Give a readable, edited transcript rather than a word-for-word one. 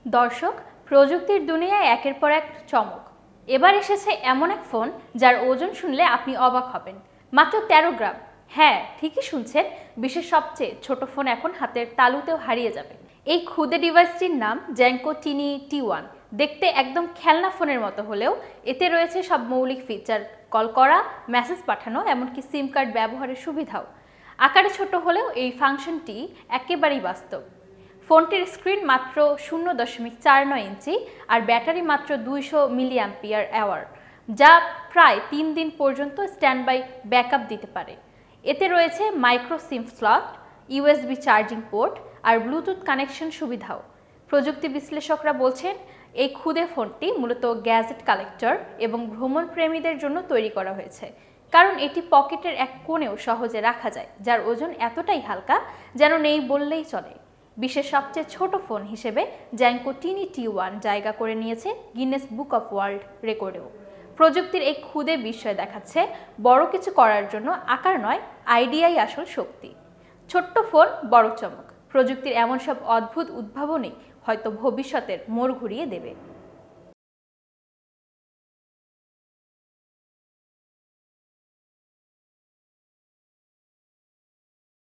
দর্শক, প্রযুক্তির দুনিয়ায় একের পর এক চমক। এবার এসেছে এমন এক ফোন যার ওজন শুনলে আপনি অবাক হবেন। মাত্র 13 গ্রাম। হ্যাঁ, ঠিকই শুনছেন, বিশ্বের সবচেয়ে ছোট ফোন এখন হাতের তালুতেও হারিয়ে যাবে। এই ক্ষুদে ডিভাইসটির নাম জ্যাঙ্কো টিনি T1। দেখতে একদম খেলনা ফোনের মতো হলেও এতে রয়েছে সব মৌলিক ফিচার, কল করা, মেসেজ পাঠানো, এমনকি সিম কার্ড ব্যবহারের সুবিধাও। আকারে ছোট হলেও এই ফাংশনটি একেবারেই বাস্তব। ফোনটির স্ক্রিন মাত্র 0.49 ইঞ্চি আর ব্যাটারি মাত্র 200 মিলিঅ্যাম্পিয়ার আওয়ার, যা প্রায় 3 দিন পর্যন্ত স্ট্যান্ডবাই ব্যাকআপ দিতে পারে। এতে রয়েছে micro SIM slot, USB charging port আর ব্লুটুথ কানেকশন সুবিধাও। প্রযুক্তি বিশ্লেষকরা বলছেন এই ক্ষুদে ফোনটি মূলত গ্যাজেট কালেক্টর এবং ভ্রমণ প্রেমীদের জন্য তৈরি করা হয়েছে, কারণ এটি পকেটের এক কোণেও সহজে রাখা যায়, যার ওজন এতটাই হালকা যেন নেই বললেই চলে। বিশ্বের সবচেয়ে ছোট ফোন হিসেবে জ্যাঙ্কো টিনি T1 জায়গা করে নিয়েছে গিনেস বুক অফ ওয়ার্ল্ড রেকর্ডেও। প্রযুক্তির এই ক্ষুদে বিস্ময় দেখাচ্ছে বড় কিছু করার জন্য আকার নয়, আইডিয়াই আসল শক্তি। ছোট্ট ফোন, বড় চমক। প্রযুক্তির এমন সব অদ্ভুত উদ্ভাবনই হয়তো ভবিষ্যতের মোড় ঘুরিয়ে দেবে।